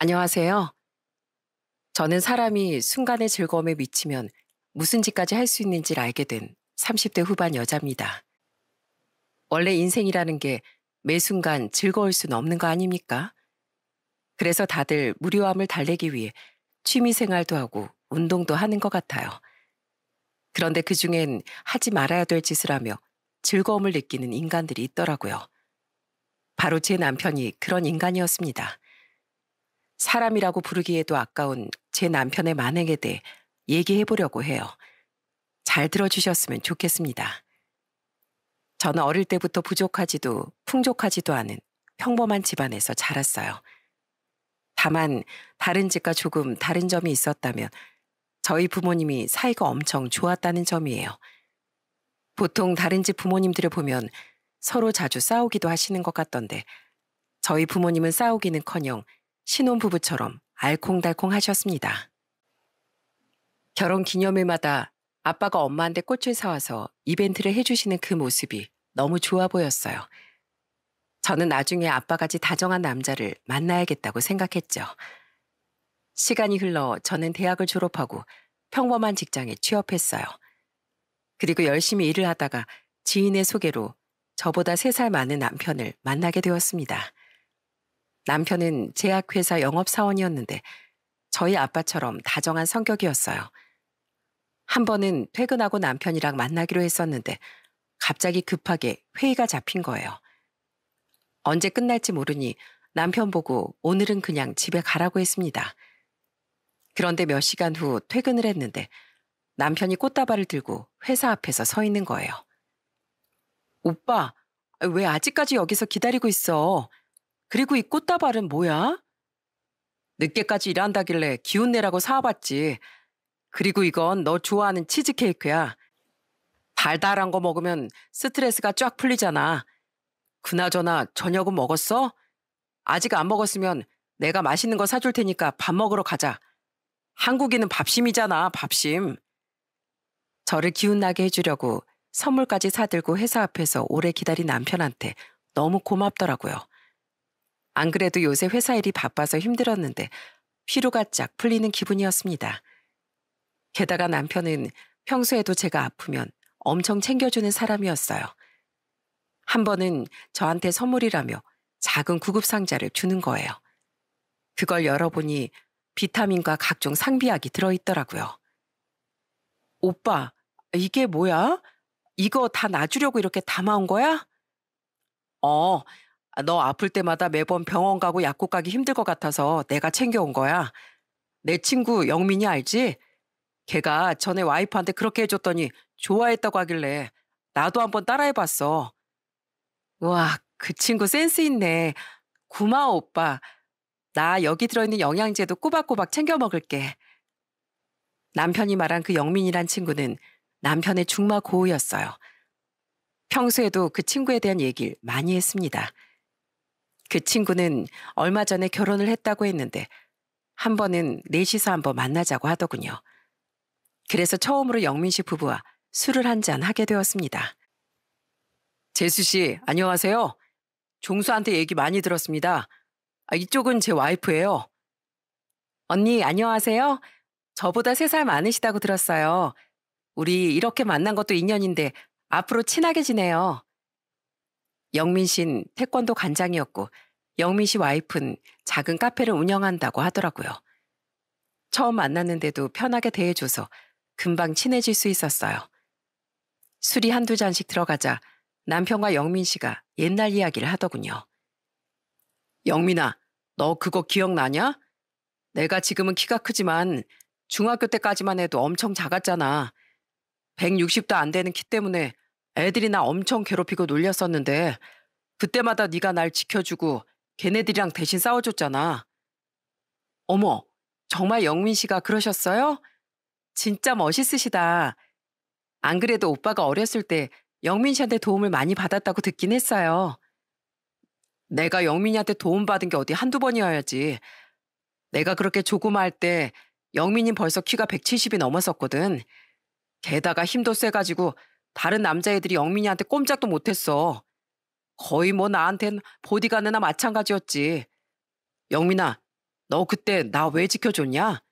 안녕하세요. 저는 사람이 순간의 즐거움에 미치면 무슨 짓까지 할 수 있는지를 알게 된 30대 후반 여자입니다. 원래 인생이라는 게 매 순간 즐거울 수는 없는 거 아닙니까? 그래서 다들 무료함을 달래기 위해 취미 생활도 하고 운동도 하는 것 같아요. 그런데 그중엔 하지 말아야 될 짓을 하며 즐거움을 느끼는 인간들이 있더라고요. 바로 제 남편이 그런 인간이었습니다. 사람이라고 부르기에도 아까운 제 남편의 만행에 대해 얘기해 보려고 해요. 잘 들어주셨으면 좋겠습니다. 저는 어릴 때부터 부족하지도 풍족하지도 않은 평범한 집안에서 자랐어요. 다만 다른 집과 조금 다른 점이 있었다면 저희 부모님이 사이가 엄청 좋았다는 점이에요. 보통 다른 집 부모님들을 보면 서로 자주 싸우기도 하시는 것 같던데 저희 부모님은 싸우기는커녕 신혼부부처럼 알콩달콩 하셨습니다. 결혼 기념일마다 아빠가 엄마한테 꽃을 사와서 이벤트를 해주시는 그 모습이 너무 좋아 보였어요. 저는 나중에 아빠같이 다정한 남자를 만나야겠다고 생각했죠. 시간이 흘러 저는 대학을 졸업하고 평범한 직장에 취업했어요. 그리고 열심히 일을 하다가 지인의 소개로 저보다 3살 많은 남편을 만나게 되었습니다. 남편은 제약회사 영업사원이었는데 저희 아빠처럼 다정한 성격이었어요. 한 번은 퇴근하고 남편이랑 만나기로 했었는데 갑자기 급하게 회의가 잡힌 거예요. 언제 끝날지 모르니 남편 보고 오늘은 그냥 집에 가라고 했습니다. 그런데 몇 시간 후 퇴근을 했는데 남편이 꽃다발을 들고 회사 앞에서 서 있는 거예요. 오빠, 왜 아직까지 여기서 기다리고 있어? 그리고 이 꽃다발은 뭐야? 늦게까지 일한다길래 기운 내라고 사와봤지. 그리고 이건 너 좋아하는 치즈케이크야. 달달한 거 먹으면 스트레스가 쫙 풀리잖아. 그나저나 저녁은 먹었어? 아직 안 먹었으면 내가 맛있는 거 사줄 테니까 밥 먹으러 가자. 한국인은 밥심이잖아, 밥심. 저를 기운나게 해주려고 선물까지 사들고 회사 앞에서 오래 기다린 남편한테 너무 고맙더라고요. 안 그래도 요새 회사 일이 바빠서 힘들었는데 피로가 쫙 풀리는 기분이었습니다. 게다가 남편은 평소에도 제가 아프면 엄청 챙겨주는 사람이었어요. 한 번은 저한테 선물이라며 작은 구급 상자를 주는 거예요. 그걸 열어보니 비타민과 각종 상비약이 들어있더라고요. 오빠, 이게 뭐야? 이거 다 놔주려고 이렇게 담아온 거야? 어, 너 아플 때마다 매번 병원 가고 약국 가기 힘들 것 같아서 내가 챙겨온 거야. 내 친구 영민이 알지? 걔가 전에 와이프한테 그렇게 해줬더니 좋아했다고 하길래 나도 한번 따라해봤어. 우와, 그 친구 센스 있네. 고마워, 오빠. 나 여기 들어있는 영양제도 꼬박꼬박 챙겨 먹을게. 남편이 말한 그 영민이란 친구는 남편의 중마 고우였어요. 평소에도 그 친구에 대한 얘기를 많이 했습니다. 그 친구는 얼마 전에 결혼을 했다고 했는데 한 번은 넷이서 한번 만나자고 하더군요. 그래서 처음으로 영민 씨 부부와 술을 한 잔 하게 되었습니다. 재수 씨, 안녕하세요. 종수한테 얘기 많이 들었습니다. 이쪽은 제 와이프예요. 언니, 안녕하세요. 저보다 3살 많으시다고 들었어요. 우리 이렇게 만난 것도 인연인데 앞으로 친하게 지내요. 영민 씨는 태권도 관장이었고 영민 씨 와이프는 작은 카페를 운영한다고 하더라고요. 처음 만났는데도 편하게 대해줘서 금방 친해질 수 있었어요. 술이 한두 잔씩 들어가자 남편과 영민 씨가 옛날 이야기를 하더군요. 영민아, 너 그거 기억나냐? 내가 지금은 키가 크지만 중학교 때까지만 해도 엄청 작았잖아. 160도 안 되는 키 때문에 애들이 나 엄청 괴롭히고 놀렸었는데 그때마다 네가 날 지켜주고 걔네들이랑 대신 싸워줬잖아. 어머, 정말 영민 씨가 그러셨어요? 진짜 멋있으시다. 안 그래도 오빠가 어렸을 때 영민 씨한테 도움을 많이 받았다고 듣긴 했어요. 내가 영민이한테 도움받은 게 어디 한두 번이어야지. 내가 그렇게 조그마할 때 영민이 벌써 키가 170이 넘었었거든. 게다가 힘도 세가지고 다른 남자애들이 영민이한테 꼼짝도 못했어. 거의 뭐 나한텐 보디가드나 마찬가지였지. 영민아, 너 그때 나 왜 지켜줬냐?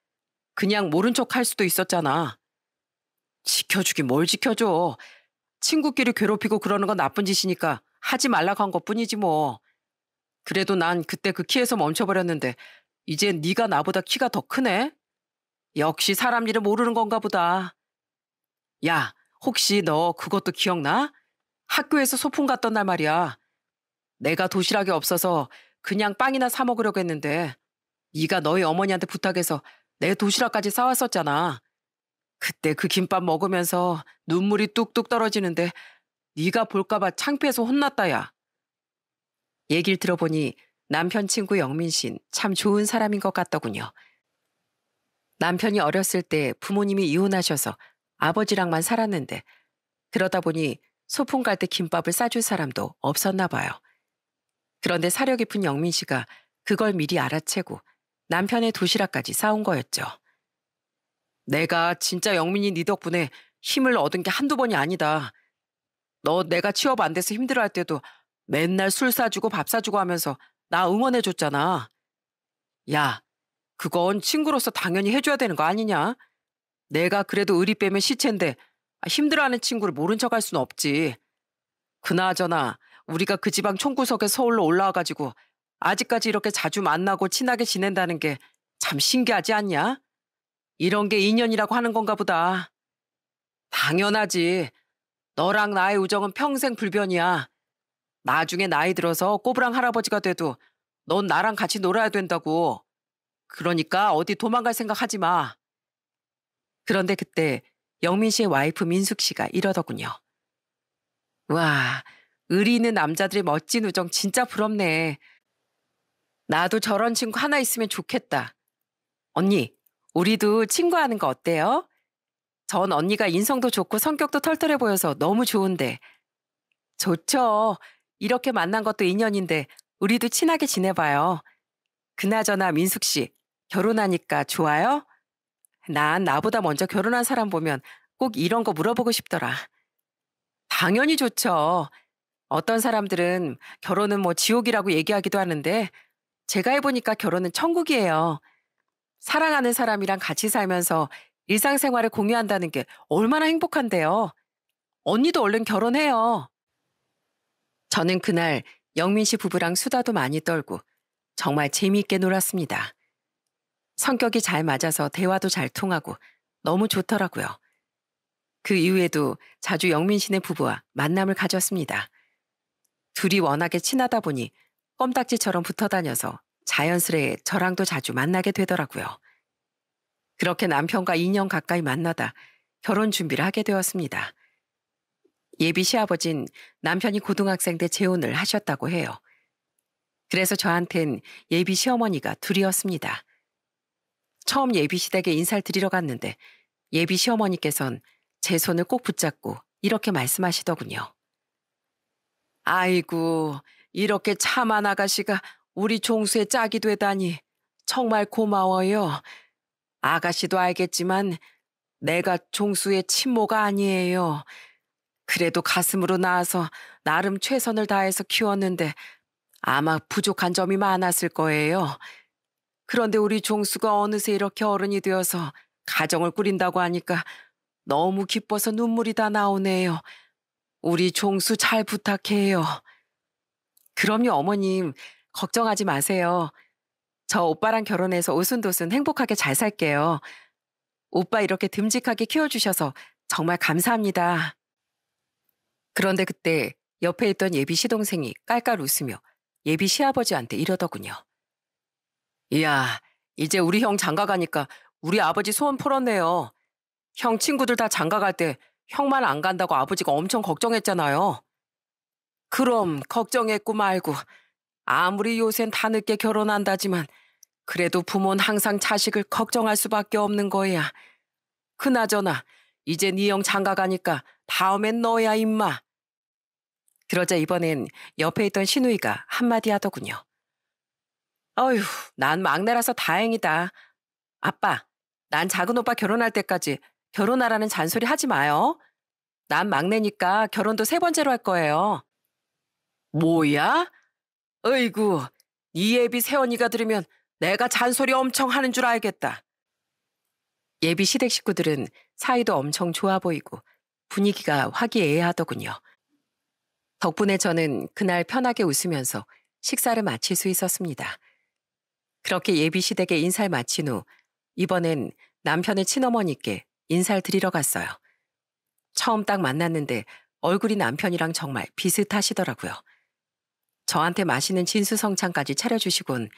그냥 모른 척 할 수도 있었잖아. 지켜주긴 뭘 지켜줘. 친구끼리 괴롭히고 그러는 건 나쁜 짓이니까 하지 말라고 한 것뿐이지 뭐. 그래도 난 그때 그 키에서 멈춰버렸는데 이젠 네가 나보다 키가 더 크네? 역시 사람 일을 모르는 건가 보다. 야, 혹시 너 그것도 기억나? 학교에서 소풍 갔던 날 말이야. 내가 도시락이 없어서 그냥 빵이나 사 먹으려고 했는데 네가 너희 어머니한테 부탁해서 내 도시락까지 싸왔었잖아. 그때 그 김밥 먹으면서 눈물이 뚝뚝 떨어지는데 네가 볼까 봐 창피해서 혼났다 야. 얘기를 들어보니 남편 친구 영민 씨는 참 좋은 사람인 것 같더군요. 남편이 어렸을 때 부모님이 이혼하셔서 아버지랑만 살았는데 그러다 보니 소풍 갈 때 김밥을 싸줄 사람도 없었나 봐요. 그런데 사려 깊은 영민 씨가 그걸 미리 알아채고 남편의 도시락까지 싸온 거였죠. 내가 진짜 영민이 네 덕분에 힘을 얻은 게 한두 번이 아니다. 너 내가 취업 안 돼서 힘들어할 때도 맨날 술 사주고 밥 사주고 하면서 나 응원해줬잖아. 야, 그건 친구로서 당연히 해줘야 되는 거 아니냐? 내가 그래도 의리 빼면 시체인데 힘들어하는 친구를 모른 척할 순 없지. 그나저나 우리가 그 지방 총구석에 서울로 올라와가지고 아직까지 이렇게 자주 만나고 친하게 지낸다는 게 참 신기하지 않냐? 이런 게 인연이라고 하는 건가 보다. 당연하지. 너랑 나의 우정은 평생 불변이야. 나중에 나이 들어서 꼬부랑 할아버지가 돼도 넌 나랑 같이 놀아야 된다고. 그러니까 어디 도망갈 생각 하지 마. 그런데 그때 영민 씨의 와이프 민숙 씨가 이러더군요. 와, 의리 있는 남자들의 멋진 우정 진짜 부럽네. 나도 저런 친구 하나 있으면 좋겠다. 언니, 우리도 친구하는 거 어때요? 전 언니가 인성도 좋고 성격도 털털해 보여서 너무 좋은데. 좋죠. 이렇게 만난 것도 인연인데 우리도 친하게 지내봐요. 그나저나 민숙 씨, 결혼하니까 좋아요? 난 나보다 먼저 결혼한 사람 보면 꼭 이런 거 물어보고 싶더라. 당연히 좋죠. 어떤 사람들은 결혼은 뭐 지옥이라고 얘기하기도 하는데 제가 해보니까 결혼은 천국이에요. 사랑하는 사람이랑 같이 살면서 일상생활을 공유한다는 게 얼마나 행복한데요. 언니도 얼른 결혼해요. 저는 그날 영민 씨 부부랑 수다도 많이 떨고 정말 재미있게 놀았습니다. 성격이 잘 맞아서 대화도 잘 통하고 너무 좋더라고요. 그 이후에도 자주 영민 씨네 부부와 만남을 가졌습니다. 둘이 워낙에 친하다 보니 껌딱지처럼 붙어 다녀서 자연스레 저랑도 자주 만나게 되더라고요. 그렇게 남편과 2년 가까이 만나다 결혼 준비를 하게 되었습니다. 예비 시아버진 남편이 고등학생 때 재혼을 하셨다고 해요. 그래서 저한텐 예비 시어머니가 둘이었습니다. 처음 예비 시댁에 인사를 드리러 갔는데 예비 시어머니께선 제 손을 꼭 붙잡고 이렇게 말씀하시더군요. 아이고, 이렇게 참한 아가씨가 우리 종수의 짝이 되다니 정말 고마워요. 아가씨도 알겠지만 내가 종수의 친모가 아니에요. 그래도 가슴으로 낳아서 나름 최선을 다해서 키웠는데 아마 부족한 점이 많았을 거예요. 그런데 우리 종수가 어느새 이렇게 어른이 되어서 가정을 꾸린다고 하니까 너무 기뻐서 눈물이 다 나오네요. 우리 종수 잘 부탁해요. 그럼요, 어머님. 걱정하지 마세요. 저 오빠랑 결혼해서 오순도순 행복하게 잘 살게요. 오빠 이렇게 듬직하게 키워주셔서 정말 감사합니다. 그런데 그때 옆에 있던 예비 시동생이 깔깔 웃으며 예비 시아버지한테 이러더군요. 이야, 이제 우리 형 장가 가니까 우리 아버지 소원 풀었네요. 형 친구들 다 장가 갈 때 형만 안 간다고 아버지가 엄청 걱정했잖아요. 그럼 걱정했고 말고 아무리 요샌 다 늦게 결혼한다지만 그래도 부모는 항상 자식을 걱정할 수밖에 없는 거야. 그나저나 이제 네 형 장가 가니까 다음엔 너야 임마. 그러자 이번엔 옆에 있던 시누이가 한마디 하더군요. 어휴, 난 막내라서 다행이다. 아빠, 난 작은 오빠 결혼할 때까지 결혼하라는 잔소리 하지 마요. 난 막내니까 결혼도 세 번째로 할 거예요. 뭐야? 어이구, 이 애비 새언니가 들으면 내가 잔소리 엄청 하는 줄 알겠다. 예비 시댁 식구들은 사이도 엄청 좋아 보이고 분위기가 화기애애하더군요. 덕분에 저는 그날 편하게 웃으면서 식사를 마칠 수 있었습니다. 그렇게 예비 시댁에 인사를 마친 후 이번엔 남편의 친어머니께 인사를 드리러 갔어요. 처음 딱 만났는데 얼굴이 남편이랑 정말 비슷하시더라고요. 저한테 맛있는 진수성찬까지 차려주시곤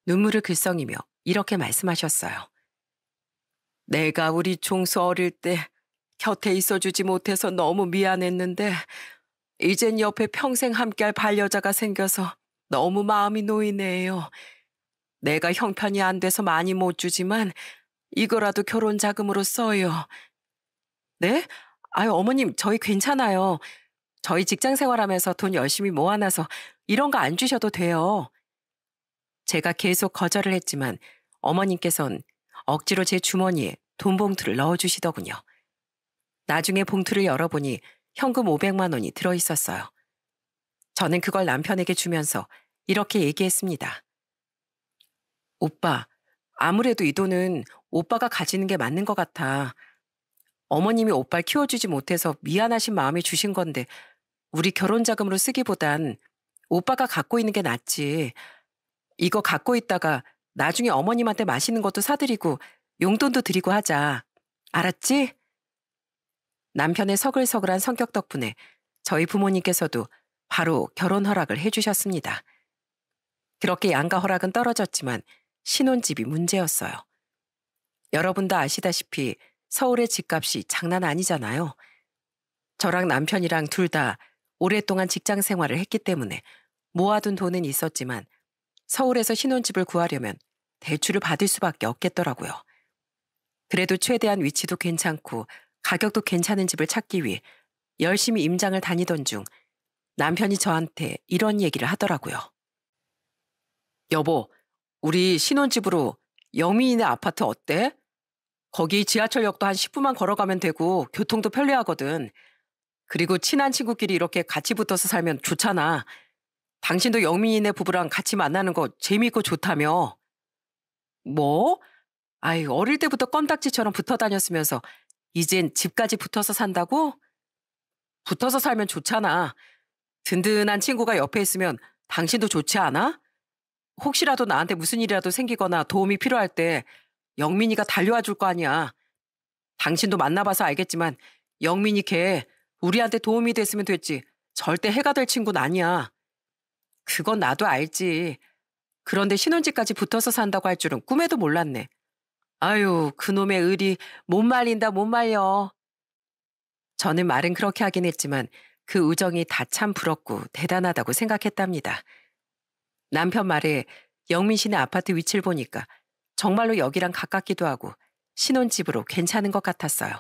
눈물을 글썽이며 이렇게 말씀하셨어요. 내가 우리 종수 어릴 때 곁에 있어주지 못해서 너무 미안했는데 이젠 옆에 평생 함께할 반려자가 생겨서 너무 마음이 놓이네요. 내가 형편이 안 돼서 많이 못 주지만 이거라도 결혼 자금으로 써요. 네? 아유, 어머님, 저희 괜찮아요. 저희 직장 생활하면서 돈 열심히 모아놔서 이런 거 안 주셔도 돼요. 제가 계속 거절을 했지만 어머님께선 억지로 제 주머니에 돈 봉투를 넣어주시더군요. 나중에 봉투를 열어보니 현금 500만 원이 들어있었어요. 저는 그걸 남편에게 주면서 이렇게 얘기했습니다. 오빠, 아무래도 이 돈은 오빠가 가지는 게 맞는 것 같아. 어머님이 오빠를 키워주지 못해서 미안하신 마음에 주신 건데 우리 결혼 자금으로 쓰기보단 오빠가 갖고 있는 게 낫지. 이거 갖고 있다가 나중에 어머님한테 맛있는 것도 사드리고 용돈도 드리고 하자. 알았지? 남편의 서글서글한 성격 덕분에 저희 부모님께서도 바로 결혼 허락을 해주셨습니다. 그렇게 양가 허락은 떨어졌지만 신혼집이 문제였어요. 여러분도 아시다시피 서울의 집값이 장난 아니잖아요. 저랑 남편이랑 둘 다 오랫동안 직장 생활을 했기 때문에 모아둔 돈은 있었지만 서울에서 신혼집을 구하려면 대출을 받을 수밖에 없겠더라고요. 그래도 최대한 위치도 괜찮고 가격도 괜찮은 집을 찾기 위해 열심히 임장을 다니던 중 남편이 저한테 이런 얘기를 하더라고요. 여보, 우리 신혼집으로 영미인의 아파트 어때? 거기 지하철역도 한 10분만 걸어가면 되고 교통도 편리하거든. 그리고 친한 친구끼리 이렇게 같이 붙어서 살면 좋잖아. 당신도 영미인의 부부랑 같이 만나는 거 재미있고 좋다며. 뭐? 아이, 어릴 때부터 껌딱지처럼 붙어 다녔으면서 이젠 집까지 붙어서 산다고? 붙어서 살면 좋잖아. 든든한 친구가 옆에 있으면 당신도 좋지 않아? 혹시라도 나한테 무슨 일이라도 생기거나 도움이 필요할 때 영민이가 달려와 줄 거 아니야. 당신도 만나봐서 알겠지만 영민이 걔 우리한테 도움이 됐으면 됐지 절대 해가 될 친구는 아니야. 그건 나도 알지. 그런데 신혼집까지 붙어서 산다고 할 줄은 꿈에도 몰랐네. 아유, 그놈의 의리 못 말린다 못 말려. 저는 말은 그렇게 하긴 했지만 그 우정이 다 참 부럽고 대단하다고 생각했답니다. 남편 말에 영민 씨네 아파트 위치를 보니까 정말로 여기랑 가깝기도 하고 신혼집으로 괜찮은 것 같았어요.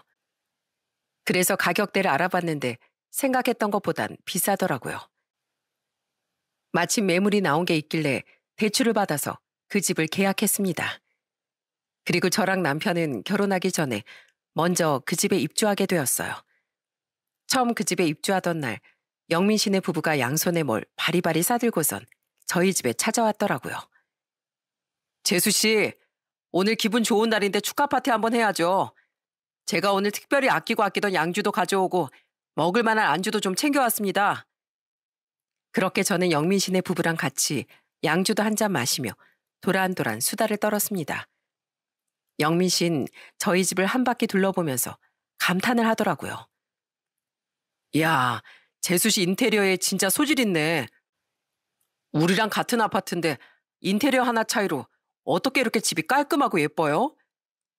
그래서 가격대를 알아봤는데 생각했던 것보단 비싸더라고요. 마침 매물이 나온 게 있길래 대출을 받아서 그 집을 계약했습니다. 그리고 저랑 남편은 결혼하기 전에 먼저 그 집에 입주하게 되었어요. 처음 그 집에 입주하던 날 영민 씨네 부부가 양손에 뭘 바리바리 싸들고선 저희 집에 찾아왔더라고요. 재수 씨, 오늘 기분 좋은 날인데 축하 파티 한번 해야죠. 제가 오늘 특별히 아끼던 양주도 가져오고 먹을 만한 안주도 좀 챙겨왔습니다. 그렇게 저는 영민 씨네 부부랑 같이 양주도 한 잔 마시며 도란도란 수다를 떨었습니다. 영민 씨는 저희 집을 한 바퀴 둘러보면서 감탄을 하더라고요. 이야, 재수 씨 인테리어에 진짜 소질 있네. 우리랑 같은 아파트인데 인테리어 하나 차이로 어떻게 이렇게 집이 깔끔하고 예뻐요?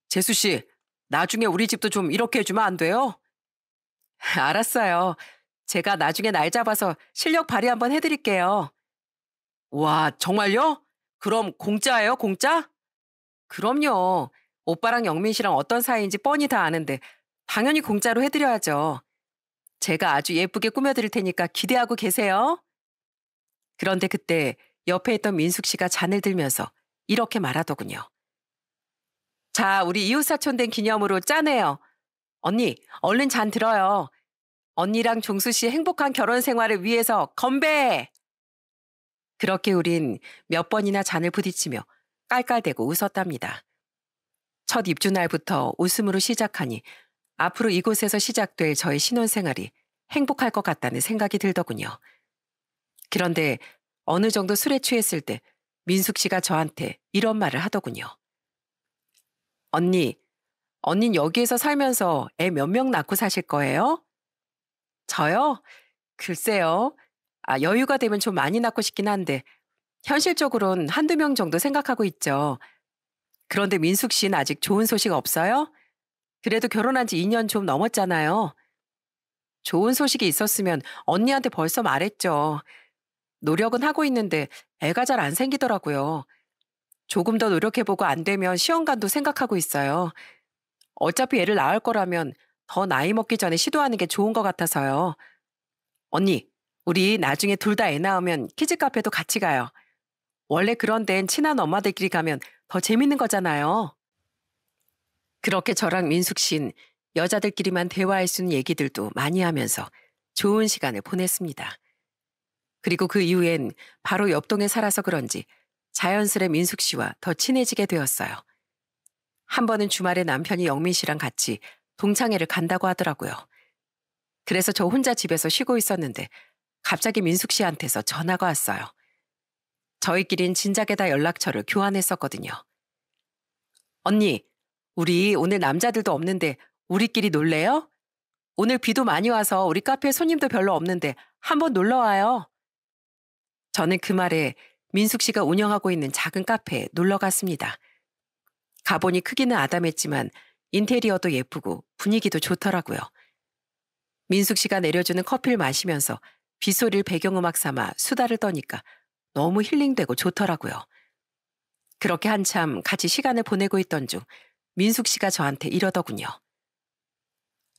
재수 씨, 나중에 우리 집도 좀 이렇게 해주면 안 돼요? 알았어요. 제가 나중에 날 잡아서 실력 발휘 한번 해드릴게요. 와, 정말요? 그럼 공짜예요, 공짜? 그럼요. 오빠랑 영민 씨랑 어떤 사이인지 뻔히 다 아는데 당연히 공짜로 해드려야죠. 제가 아주 예쁘게 꾸며드릴 테니까 기대하고 계세요. 그런데 그때 옆에 있던 민숙 씨가 잔을 들면서 이렇게 말하더군요. 자, 우리 이웃사촌 된 기념으로 짜네요. 언니, 얼른 잔 들어요. 언니랑 종수 씨 행복한 결혼 생활을 위해서 건배! 그렇게 우린 몇 번이나 잔을 부딪히며 깔깔대고 웃었답니다. 첫 입주날부터 웃음으로 시작하니 앞으로 이곳에서 시작될 저의 신혼생활이 행복할 것 같다는 생각이 들더군요. 그런데 어느 정도 술에 취했을 때 민숙 씨가 저한테 이런 말을 하더군요. 언니, 언닌 여기에서 살면서 애 몇 명 낳고 사실 거예요? 저요? 글쎄요. 여유가 되면 좀 많이 낳고 싶긴 한데 현실적으로는 한두 명 정도 생각하고 있죠. 그런데 민숙 씨는 아직 좋은 소식 없어요? 그래도 결혼한 지 2년 좀 넘었잖아요. 좋은 소식이 있었으면 언니한테 벌써 말했죠. 노력은 하고 있는데 애가 잘 안 생기더라고요. 조금 더 노력해보고 안 되면 시험관도 생각하고 있어요. 어차피 애를 낳을 거라면 더 나이 먹기 전에 시도하는 게 좋은 것 같아서요. 언니, 우리 나중에 둘 다 애 낳으면 키즈 카페도 같이 가요. 원래 그런 데는 친한 엄마들끼리 가면 더 재밌는 거잖아요. 그렇게 저랑 민숙 씨는 여자들끼리만 대화할 수 있는 얘기들도 많이 하면서 좋은 시간을 보냈습니다. 그리고 그 이후엔 바로 옆동에 살아서 그런지 자연스레 민숙 씨와 더 친해지게 되었어요. 한 번은 주말에 남편이 영민 씨랑 같이 동창회를 간다고 하더라고요. 그래서 저 혼자 집에서 쉬고 있었는데 갑자기 민숙 씨한테서 전화가 왔어요. 저희끼린 진작에 다 연락처를 교환했었거든요. 언니, 우리 오늘 남자들도 없는데 우리끼리 놀래요? 오늘 비도 많이 와서 우리 카페에 손님도 별로 없는데 한번 놀러 와요. 저는 그 말에 민숙 씨가 운영하고 있는 작은 카페에 놀러 갔습니다. 가보니 크기는 아담했지만 인테리어도 예쁘고 분위기도 좋더라고요. 민숙 씨가 내려주는 커피를 마시면서 빗소리를 배경음악 삼아 수다를 떠니까 너무 힐링되고 좋더라고요. 그렇게 한참 같이 시간을 보내고 있던 중 민숙 씨가 저한테 이러더군요.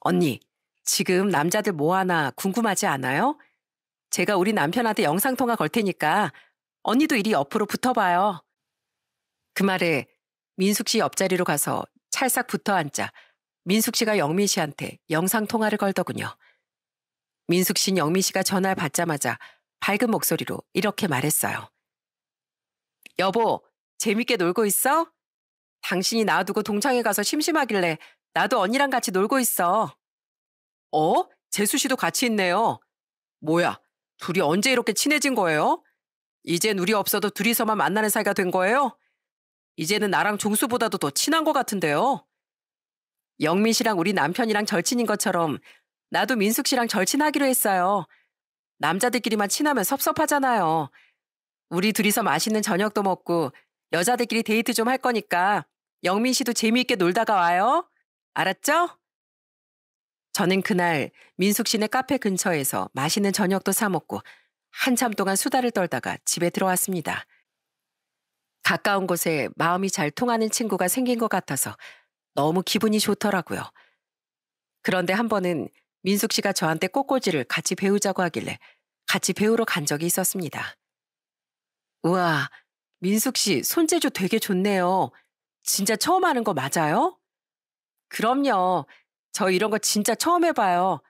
언니, 지금 남자들 뭐 하나 궁금하지 않아요? 제가 우리 남편한테 영상통화 걸 테니까 언니도 이리 옆으로 붙어봐요. 그 말에 민숙 씨 옆자리로 가서 찰싹 붙어 앉자 민숙 씨가 영민 씨한테 영상통화를 걸더군요. 민숙 씨는 영민 씨가 전화를 받자마자 밝은 목소리로 이렇게 말했어요. 여보, 재밌게 놀고 있어? 당신이 놔두고 동창회 가서 심심하길래 나도 언니랑 같이 놀고 있어. 재수 씨도 같이 있네요. 뭐야, 둘이 언제 이렇게 친해진 거예요? 이젠 우리 없어도 둘이서만 만나는 사이가 된 거예요? 이제는 나랑 종수보다도 더 친한 것 같은데요. 영민 씨랑 우리 남편이랑 절친인 것처럼 나도 민숙 씨랑 절친하기로 했어요. 남자들끼리만 친하면 섭섭하잖아요. 우리 둘이서 맛있는 저녁도 먹고 여자들끼리 데이트 좀 할 거니까 영민 씨도 재미있게 놀다가 와요. 알았죠? 저는 그날 민숙 씨네 카페 근처에서 맛있는 저녁도 사 먹고 한참 동안 수다를 떨다가 집에 들어왔습니다. 가까운 곳에 마음이 잘 통하는 친구가 생긴 것 같아서 너무 기분이 좋더라고요. 그런데 한 번은 민숙 씨가 저한테 꽃꽂이를 같이 배우자고 하길래 같이 배우러 간 적이 있었습니다. 우와, 민숙 씨 손재주 되게 좋네요. 진짜 처음 하는 거 맞아요? 그럼요. 저 이런 거 진짜 처음 해봐요.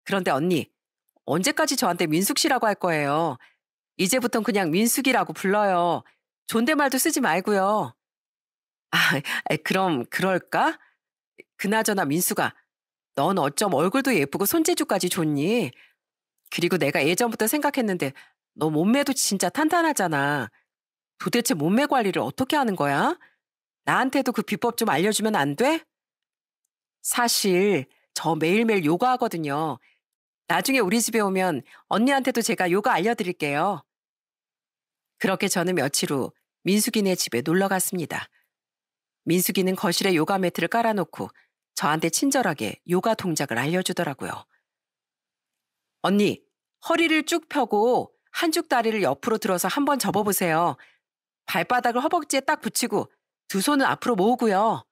그런데 언니, 언제까지 저한테 민숙 씨라고 할 거예요? 이제부턴 그냥 민숙이라고 불러요. 존댓말도 쓰지 말고요. 아, 그럼 그럴까? 그나저나 민숙아, 넌 어쩜 얼굴도 예쁘고 손재주까지 좋니? 그리고 내가 예전부터 생각했는데 너 몸매도 진짜 탄탄하잖아. 도대체 몸매 관리를 어떻게 하는 거야? 나한테도 그 비법 좀 알려주면 안 돼? 사실 저 매일매일 요가 하거든요. 나중에 우리 집에 오면 언니한테도 제가 요가 알려드릴게요. 그렇게 저는 며칠 후 민숙이네 집에 놀러 갔습니다. 민숙이는 거실에 요가 매트를 깔아놓고 저한테 친절하게 요가 동작을 알려주더라고요. 언니, 허리를 쭉 펴고 한쪽 다리를 옆으로 들어서 한번 접어보세요. 발바닥을 허벅지에 딱 붙이고 두 손은 앞으로 모으고요.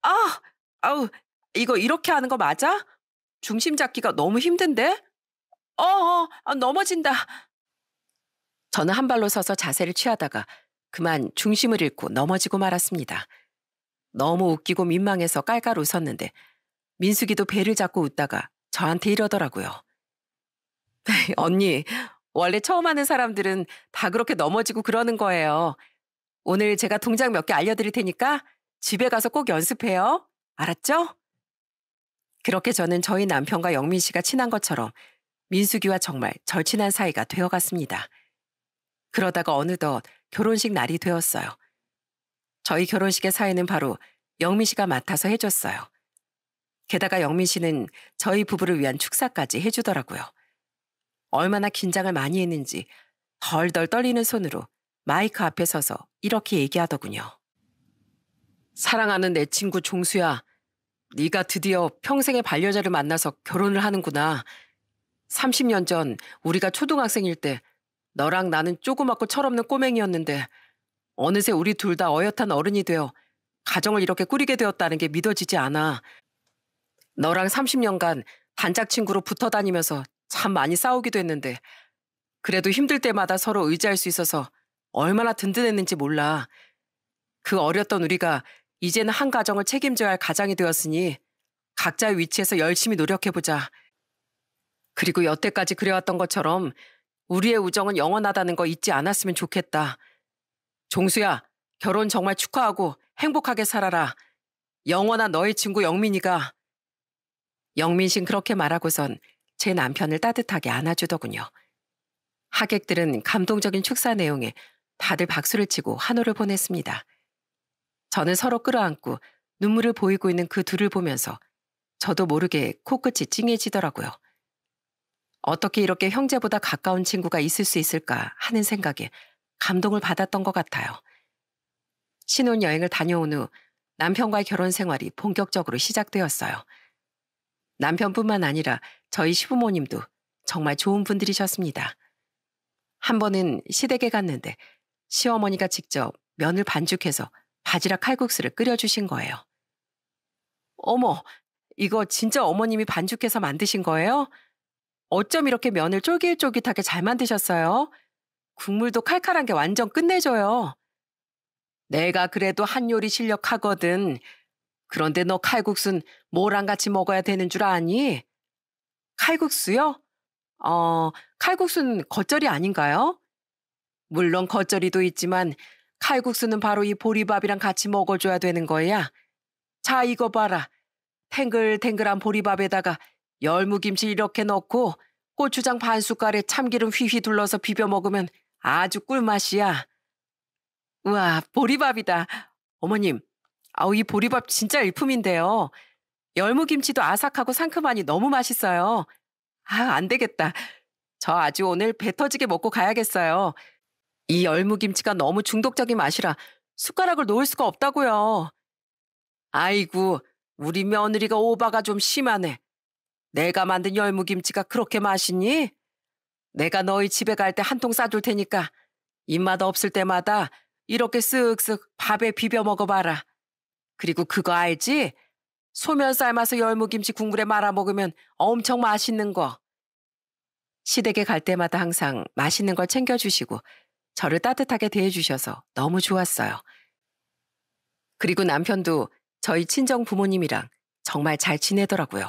아, 아우, 이거 이렇게 하는 거 맞아? 중심 잡기가 너무 힘든데? 넘어진다. 저는 한 발로 서서 자세를 취하다가 그만 중심을 잃고 넘어지고 말았습니다. 너무 웃기고 민망해서 깔깔 웃었는데 민숙이도 배를 잡고 웃다가 저한테 이러더라고요. 언니, 원래 처음 하는 사람들은 다 그렇게 넘어지고 그러는 거예요. 오늘 제가 동작 몇 개 알려드릴 테니까 집에 가서 꼭 연습해요. 알았죠? 그렇게 저는 저희 남편과 영민 씨가 친한 것처럼 민숙이와 정말 절친한 사이가 되어갔습니다. 그러다가 어느덧 결혼식 날이 되었어요. 저희 결혼식의 사회는 바로 영민 씨가 맡아서 해줬어요. 게다가 영민 씨는 저희 부부를 위한 축사까지 해주더라고요. 얼마나 긴장을 많이 했는지 덜덜 떨리는 손으로 마이크 앞에 서서 이렇게 얘기하더군요. 사랑하는 내 친구 종수야, 네가 드디어 평생의 반려자를 만나서 결혼을 하는구나. 30년 전 우리가 초등학생일 때 너랑 나는 조그맣고 철없는 꼬맹이였는데 어느새 우리 둘 다 어엿한 어른이 되어 가정을 이렇게 꾸리게 되었다는 게 믿어지지 않아. 너랑 30년간 단짝 친구로 붙어 다니면서 참 많이 싸우기도 했는데 그래도 힘들 때마다 서로 의지할 수 있어서 얼마나 든든했는지 몰라. 그 어렸던 우리가 이제는 한 가정을 책임져야 할 가장이 되었으니 각자의 위치에서 열심히 노력해보자. 그리고 여태까지 그래왔던 것처럼 우리의 우정은 영원하다는 거 잊지 않았으면 좋겠다. 종수야, 결혼 정말 축하하고 행복하게 살아라. 영원한 너의 친구 영민이가. 영민 씨는 그렇게 말하고선 제 남편을 따뜻하게 안아주더군요. 하객들은 감동적인 축사 내용에 다들 박수를 치고 환호를 보냈습니다. 저는 서로 끌어안고 눈물을 보이고 있는 그 둘을 보면서 저도 모르게 코끝이 찡해지더라고요. 어떻게 이렇게 형제보다 가까운 친구가 있을 수 있을까 하는 생각에 감동을 받았던 것 같아요. 신혼여행을 다녀온 후 남편과의 결혼 생활이 본격적으로 시작되었어요. 남편뿐만 아니라 저희 시부모님도 정말 좋은 분들이셨습니다. 한 번은 시댁에 갔는데 시어머니가 직접 면을 반죽해서 바지락 칼국수를 끓여주신 거예요. 어머, 이거 진짜 어머님이 반죽해서 만드신 거예요? 어쩜 이렇게 면을 쫄깃쫄깃하게 잘 만드셨어요? 국물도 칼칼한 게 완전 끝내줘요. 내가 그래도 한 요리 실력하거든. 그런데 너 칼국수는 뭐랑 같이 먹어야 되는 줄 아니? 칼국수요? 칼국수는 겉절이 아닌가요? 물론 겉절이도 있지만 칼국수는 바로 이 보리밥이랑 같이 먹어줘야 되는 거야. 자, 이거 봐라. 탱글탱글한 보리밥에다가 열무김치 이렇게 넣고 고추장 반 숟갈에 참기름 휘휘 둘러서 비벼 먹으면 아주 꿀맛이야. 우와, 보리밥이다. 어머님, 이 보리밥 진짜 일품인데요. 열무김치도 아삭하고 상큼하니 너무 맛있어요. 안 되겠다. 저 아주 오늘 배 터지게 먹고 가야겠어요. 이 열무김치가 너무 중독적인 맛이라 숟가락을 놓을 수가 없다고요. 아이고, 우리 며느리가 오바가 좀 심하네. 내가 만든 열무김치가 그렇게 맛있니? 내가 너희 집에 갈 때 한 통 싸줄 테니까 입맛 없을 때마다 이렇게 쓱쓱 밥에 비벼 먹어봐라. 그리고 그거 알지? 소면 삶아서 열무김치 국물에 말아 먹으면 엄청 맛있는 거. 시댁에 갈 때마다 항상 맛있는 걸 챙겨주시고 저를 따뜻하게 대해주셔서 너무 좋았어요. 그리고 남편도 저희 친정 부모님이랑 정말 잘 지내더라고요.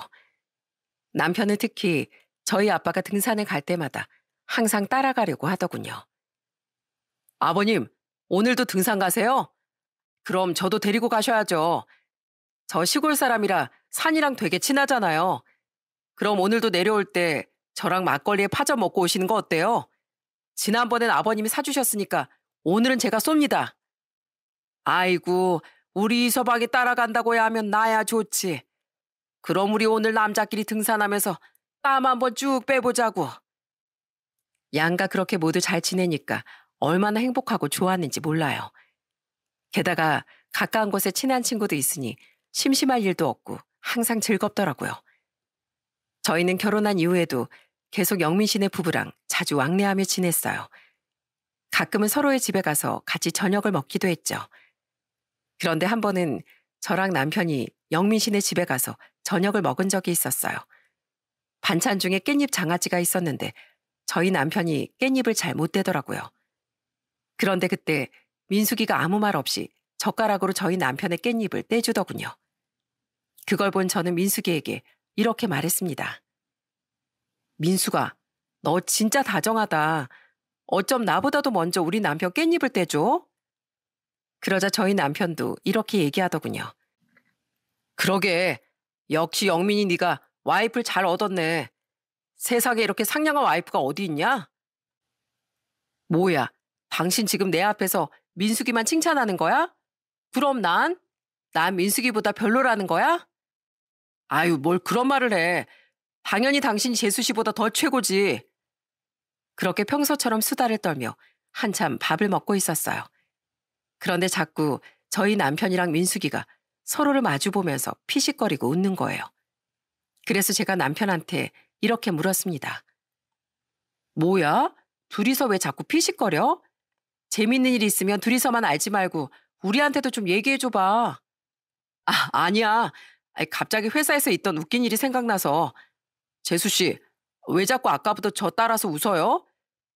남편은 특히 저희 아빠가 등산을 갈 때마다 항상 따라가려고 하더군요. 아버님, 오늘도 등산 가세요? 그럼 저도 데리고 가셔야죠. 저 시골 사람이라 산이랑 되게 친하잖아요. 그럼 오늘도 내려올 때 저랑 막걸리에 파전 먹고 오시는 거 어때요? 지난번엔 아버님이 사주셨으니까 오늘은 제가 쏩니다. 아이고, 우리 이서방이 따라간다고야 하면 나야 좋지. 그럼 우리 오늘 남자끼리 등산하면서 땀 한번 쭉 빼보자고. 양가 그렇게 모두 잘 지내니까 얼마나 행복하고 좋았는지 몰라요. 게다가 가까운 곳에 친한 친구도 있으니 심심할 일도 없고 항상 즐겁더라고요. 저희는 결혼한 이후에도 계속 영민 씨네 부부랑 자주 왕래하며 지냈어요. 가끔은 서로의 집에 가서 같이 저녁을 먹기도 했죠. 그런데 한 번은 저랑 남편이 영민 씨네 집에 가서 저녁을 먹은 적이 있었어요. 반찬 중에 깻잎 장아찌가 있었는데 저희 남편이 깻잎을 잘 못 대더라고요. 그런데 그때 민숙이가 아무 말 없이 젓가락으로 저희 남편의 깻잎을 떼주더군요. 그걸 본 저는 민숙이에게 이렇게 말했습니다. 민숙아, 너 진짜 다정하다. 어쩜 나보다도 먼저 우리 남편 깻잎을 떼줘? 그러자 저희 남편도 이렇게 얘기하더군요. 그러게. 역시 영민이 네가 와이프를 잘 얻었네. 세상에 이렇게 상냥한 와이프가 어디 있냐? 뭐야, 당신 지금 내 앞에서 민숙이만 칭찬하는 거야? 그럼 난 민숙이보다 별로라는 거야? 아유, 뭘 그런 말을 해. 당연히 당신이 재수 씨보다 더 최고지. 그렇게 평소처럼 수다를 떨며 한참 밥을 먹고 있었어요. 그런데 자꾸 저희 남편이랑 민숙이가 서로를 마주보면서 피식거리고 웃는 거예요. 그래서 제가 남편한테 이렇게 물었습니다. 뭐야? 둘이서 왜 자꾸 피식거려? 재밌는 일 있으면 둘이서만 알지 말고 우리한테도 좀 얘기해줘봐. 아니야. 아니, 갑자기 회사에서 있던 웃긴 일이 생각나서. 재수 씨, 왜 자꾸 아까부터 저 따라서 웃어요?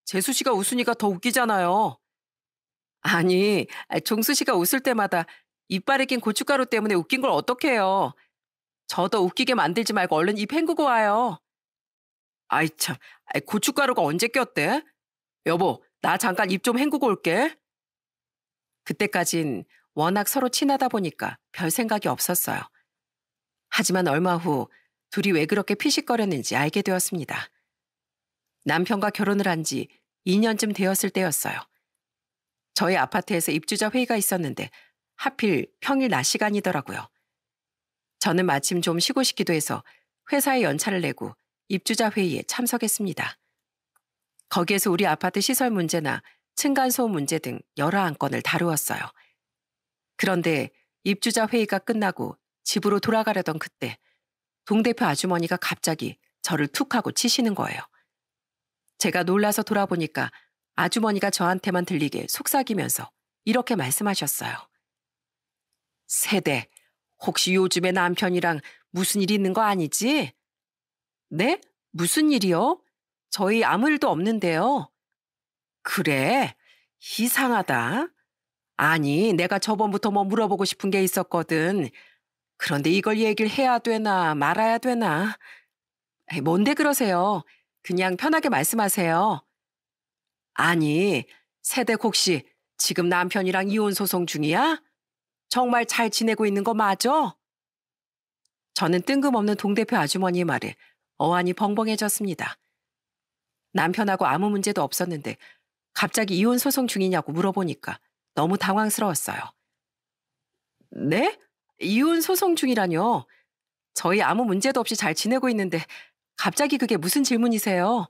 재수 씨가 웃으니까 더 웃기잖아요. 아니, 종수 씨가 웃을 때마다 이빨에 낀 고춧가루 때문에 웃긴 걸 어떡해요. 저도 웃기게 만들지 말고 얼른 입 헹구고 와요. 아이 참, 고춧가루가 언제 꼈대? 여보, 나 잠깐 입 좀 헹구고 올게. 그때까진 워낙 서로 친하다 보니까 별 생각이 없었어요. 하지만 얼마 후 둘이 왜 그렇게 피식거렸는지 알게 되었습니다. 남편과 결혼을 한 지 2년쯤 되었을 때였어요. 저희 아파트에서 입주자 회의가 있었는데 하필 평일 낮 시간이더라고요. 저는 마침 좀 쉬고 싶기도 해서 회사에 연차를 내고 입주자 회의에 참석했습니다. 거기에서 우리 아파트 시설 문제나 층간소음 문제 등 여러 안건을 다루었어요. 그런데 입주자 회의가 끝나고 집으로 돌아가려던 그때 동대표 아주머니가 갑자기 저를 툭 하고 치시는 거예요. 제가 놀라서 돌아보니까 아주머니가 저한테만 들리게 속삭이면서 이렇게 말씀하셨어요. 세대, 혹시 요즘에 남편이랑 무슨 일 있는 거 아니지? 네? 무슨 일이요? 저희 아무 일도 없는데요. 그래? 이상하다. 아니, 내가 저번부터 뭐 물어보고 싶은 게 있었거든. 그런데 이걸 얘기를 해야 되나 말아야 되나? 뭔데 그러세요? 그냥 편하게 말씀하세요. 아니, 세댁 혹시 지금 남편이랑 이혼 소송 중이야? 정말 잘 지내고 있는 거 맞아? 저는 뜬금없는 동대표 아주머니의 말에 어안이 벙벙해졌습니다. 남편하고 아무 문제도 없었는데 갑자기 이혼 소송 중이냐고 물어보니까 너무 당황스러웠어요. 네? 이혼 소송 중이라뇨? 저희 아무 문제도 없이 잘 지내고 있는데 갑자기 그게 무슨 질문이세요?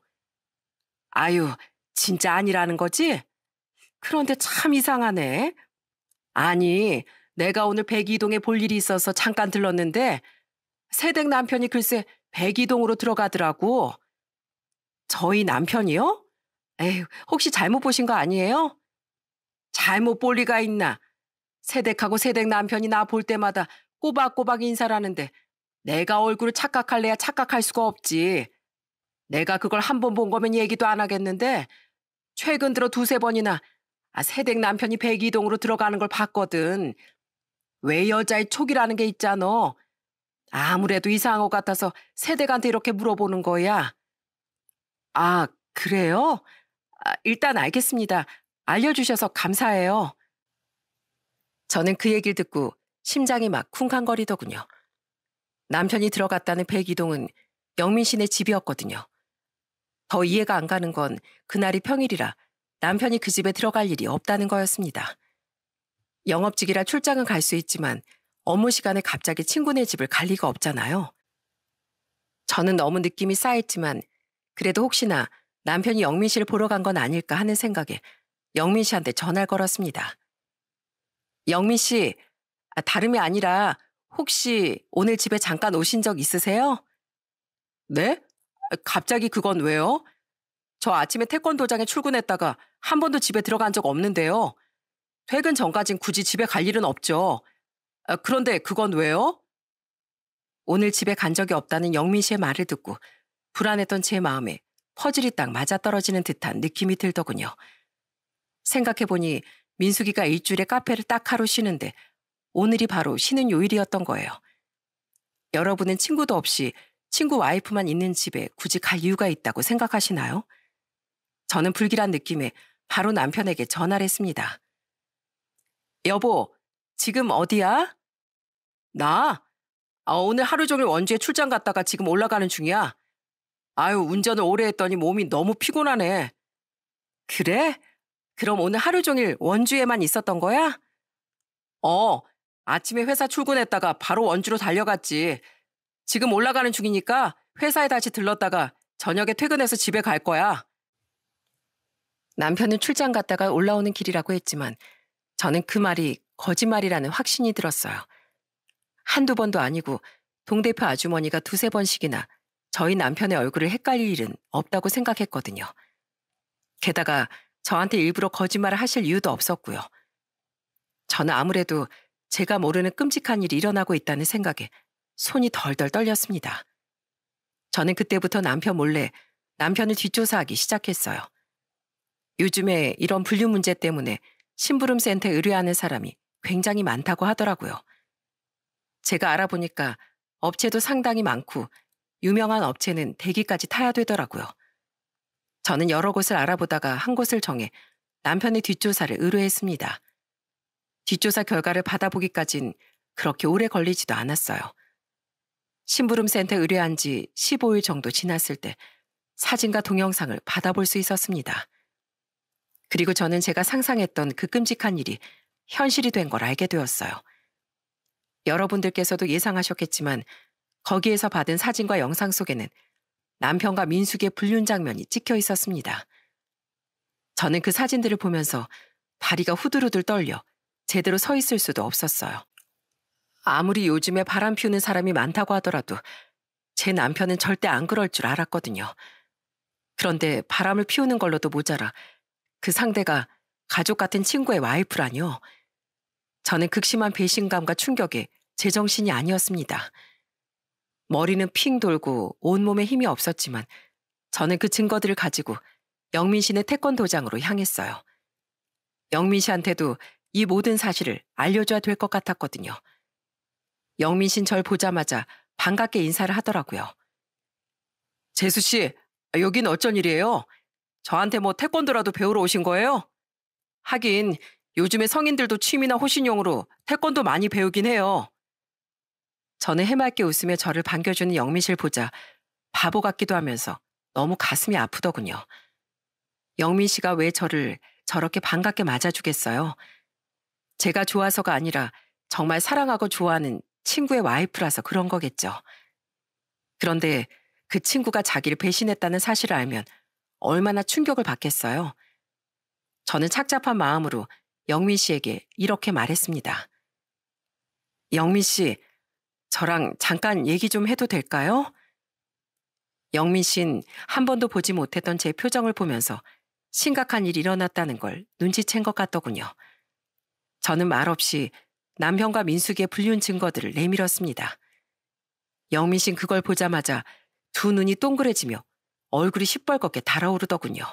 아유, 진짜 아니라는 거지? 그런데 참 이상하네. 아니, 내가 오늘 백이동에 볼 일이 있어서 잠깐 들렀는데 새댁 남편이 글쎄 백이동으로 들어가더라고. 저희 남편이요? 에휴, 혹시 잘못 보신 거 아니에요? 잘못 볼 리가 있나? 새댁하고 새댁 남편이 나 볼 때마다 꼬박꼬박 인사를 하는데 내가 얼굴을 착각할래야 착각할 수가 없지. 내가 그걸 한 번 본 거면 얘기도 안 하겠는데 최근 들어 두세 번이나 새댁 남편이 백이동으로 들어가는 걸 봤거든. 왜 여자의 촉이라는 게 있잖아. 아무래도 이상한 것 같아서 새댁한테 이렇게 물어보는 거야. 아, 그래요? 일단 알겠습니다. 알려주셔서 감사해요. 저는 그 얘기를 듣고 심장이 막 쿵쾅거리더군요. 남편이 들어갔다는 백이동은 영민 씨네 집이었거든요. 더 이해가 안 가는 건 그날이 평일이라 남편이 그 집에 들어갈 일이 없다는 거였습니다. 영업직이라 출장은 갈 수 있지만 업무 시간에 갑자기 친구네 집을 갈 리가 없잖아요. 저는 너무 느낌이 싸했지만 그래도 혹시나 남편이 영민 씨를 보러 간 건 아닐까 하는 생각에 영민 씨한테 전화를 걸었습니다. 영민 씨, 다름이 아니라 혹시 오늘 집에 잠깐 오신 적 있으세요? 네? 갑자기 그건 왜요? 저 아침에 태권도장에 출근했다가 한 번도 집에 들어간 적 없는데요. 퇴근 전까진 굳이 집에 갈 일은 없죠. 그런데 그건 왜요? 오늘 집에 간 적이 없다는 영민 씨의 말을 듣고 불안했던 제 마음에 퍼즐이 딱 맞아떨어지는 듯한 느낌이 들더군요. 생각해보니 민숙이가 일주일에 카페를 딱 하루 쉬는데 오늘이 바로 쉬는 요일이었던 거예요. 여러분은 친구도 없이 친구 와이프만 있는 집에 굳이 갈 이유가 있다고 생각하시나요? 저는 불길한 느낌에 바로 남편에게 전화를 했습니다. 여보, 지금 어디야? 나? 오늘 하루 종일 원주에 출장 갔다가 지금 올라가는 중이야. 아유, 운전을 오래 했더니 몸이 너무 피곤하네. 그래? 그럼 오늘 하루 종일 원주에만 있었던 거야? 어, 아침에 회사 출근했다가 바로 원주로 달려갔지. 지금 올라가는 중이니까 회사에 다시 들렀다가 저녁에 퇴근해서 집에 갈 거야. 남편은 출장 갔다가 올라오는 길이라고 했지만 저는 그 말이 거짓말이라는 확신이 들었어요. 한두 번도 아니고 동대표 아주머니가 두세 번씩이나 저희 남편의 얼굴을 헷갈릴 일은 없다고 생각했거든요. 게다가 저한테 일부러 거짓말을 하실 이유도 없었고요. 저는 아무래도 제가 모르는 끔찍한 일이 일어나고 있다는 생각에 손이 덜덜 떨렸습니다. 저는 그때부터 남편 몰래 남편을 뒷조사하기 시작했어요. 요즘에 이런 분류 문제 때문에 심부름센터에 의뢰하는 사람이 굉장히 많다고 하더라고요. 제가 알아보니까 업체도 상당히 많고 유명한 업체는 대기까지 타야 되더라고요. 저는 여러 곳을 알아보다가 한 곳을 정해 남편의 뒷조사를 의뢰했습니다. 뒷조사 결과를 받아보기까진 그렇게 오래 걸리지도 않았어요. 심부름센터에 의뢰한 지 15일 정도 지났을 때 사진과 동영상을 받아볼 수 있었습니다. 그리고 저는 제가 상상했던 그 끔찍한 일이 현실이 된 걸 알게 되었어요. 여러분들께서도 예상하셨겠지만 거기에서 받은 사진과 영상 속에는 남편과 민숙의 불륜 장면이 찍혀 있었습니다. 저는 그 사진들을 보면서 다리가 후들후들 떨려 제대로 서 있을 수도 없었어요. 아무리 요즘에 바람 피우는 사람이 많다고 하더라도 제 남편은 절대 안 그럴 줄 알았거든요. 그런데 바람을 피우는 걸로도 모자라 그 상대가 가족 같은 친구의 와이프라뇨. 저는 극심한 배신감과 충격에 제정신이 아니었습니다. 머리는 핑 돌고 온몸에 힘이 없었지만 저는 그 증거들을 가지고 영민 씨네 태권도장으로 향했어요. 영민 씨한테도 이 모든 사실을 알려줘야 될 것 같았거든요. 영민 씨는 절 보자마자 반갑게 인사를 하더라고요. 재수 씨, 여긴 어쩐 일이에요? 저한테 뭐 태권도라도 배우러 오신 거예요? 하긴 요즘에 성인들도 취미나 호신용으로 태권도 많이 배우긴 해요. 저는 해맑게 웃으며 저를 반겨주는 영민 씨를 보자 바보 같기도 하면서 너무 가슴이 아프더군요. 영민 씨가 왜 저를 저렇게 반갑게 맞아주겠어요? 제가 좋아서가 아니라 정말 사랑하고 좋아하는 친구의 와이프라서 그런 거겠죠. 그런데 그 친구가 자기를 배신했다는 사실을 알면 얼마나 충격을 받겠어요. 저는 착잡한 마음으로 영민 씨에게 이렇게 말했습니다. 영민 씨, 저랑 잠깐 얘기 좀 해도 될까요? 영민 씨는 한 번도 보지 못했던 제 표정을 보면서 심각한 일이 일어났다는 걸 눈치챈 것 같더군요. 저는 말없이 남편과 민숙이의 불륜 증거들을 내밀었습니다. 영민 씨는 그걸 보자마자 두 눈이 동그래지며 얼굴이 시뻘겋게 달아오르더군요.